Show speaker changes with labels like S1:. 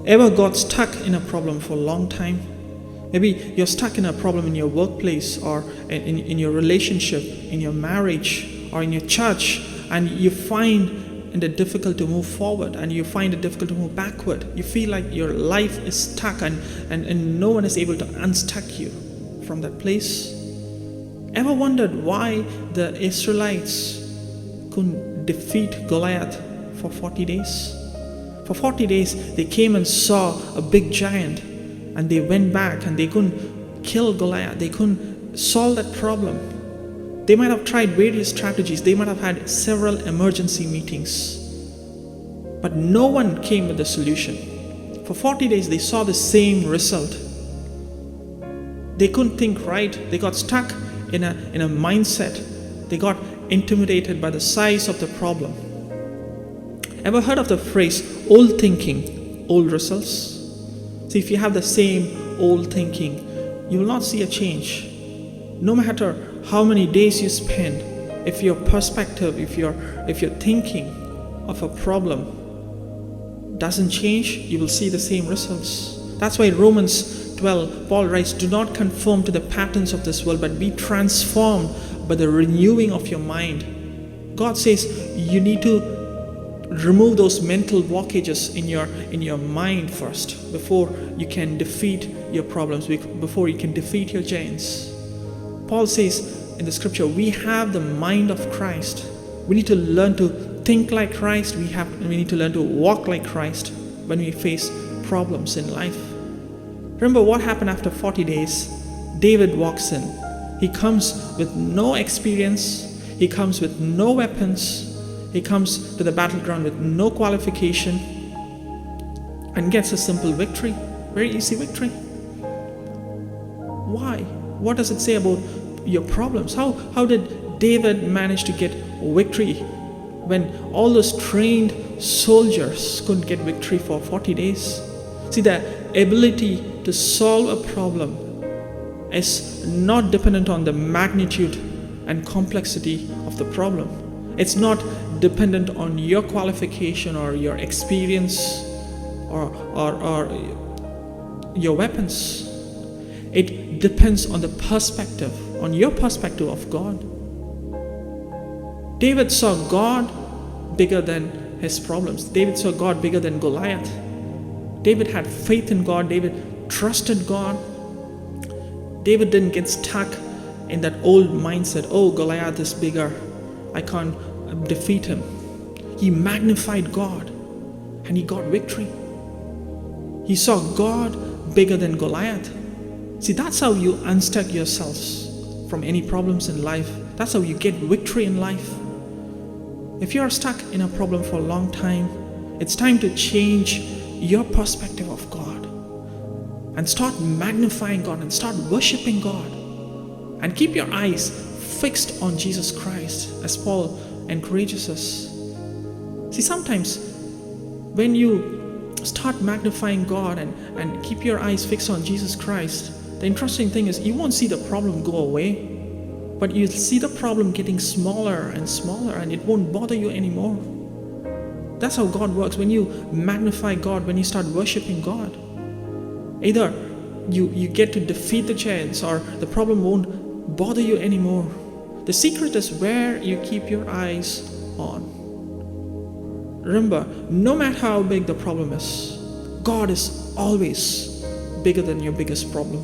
S1: ever got stuck in a problem for a long time? Maybe you're stuck in a problem in your workplace, or in your relationship, in your marriage, or in your church, and you find it difficult to move forward, and you find it difficult to move backward. You feel like your life is stuck, and no one is able to unstuck you from that place. Ever wondered why the Israelites couldn't defeat Goliath for 40 days? For 40 days, they came and saw a big giant, and they went back and they couldn't kill Goliath. They couldn't solve that problem. They might have tried various strategies. They might have had several emergency meetings, but no one came with a solution. For 40 days, they saw the same result. They couldn't think right. They got stuck in a mindset. They got intimidated by the size of the problem. Ever heard of the phrase, old thinking, old results? See, if you have the same old thinking, you will not see a change. No matter how many days you spend, if your perspective, if your thinking of a problem doesn't change, you will see the same results. That's why Romans 12, Paul writes, do not conform to the patterns of this world, but be transformed by the renewing of your mind. God says you need to remove those mental blockages in your mind first, before you can defeat your problems, before you can defeat your giants. Paul says in the scripture, we have the mind of Christ. We need to learn to think like Christ. We need to learn to walk like Christ when we face problems in life. Remember what happened after 40 days? David walks in. He comes with no experience. He comes with no weapons. He comes to the battleground with no qualification and gets a simple victory. Very easy victory. Why? What does it say about your problems? How did David manage to get victory when all those trained soldiers couldn't get victory for 40 days? See, the ability to solve a problem is not dependent on the magnitude and complexity of the problem. It's not dependent on your qualification or your experience or your weapons. It depends on the perspective, on your perspective of God. David saw God bigger than his problems. David saw God bigger than Goliath. David had faith in God. David trusted God. David didn't get stuck in that old mindset, oh, Goliath is bigger, I can't defeat him. He magnified God and he got victory. He saw God bigger than Goliath. See, that's how you unstuck yourselves from any problems in life. That's how you get victory in life. If you are stuck in a problem for a long time, it's time to change your perspective of God and start magnifying God and start worshiping God, and keep your eyes fixed on Jesus Christ, as Paul encourages us. See, sometimes when you start magnifying God and keep your eyes fixed on Jesus Christ, the interesting thing is you won't see the problem go away, but you'll see the problem getting smaller and smaller, and it won't bother you anymore. That's how God works. When you magnify God, when you start worshiping God, either you get to defeat the giants, or the problem won't bother you anymore. The secret is where you keep your eyes on. Remember, no matter how big the problem is, God is always bigger than your biggest problem.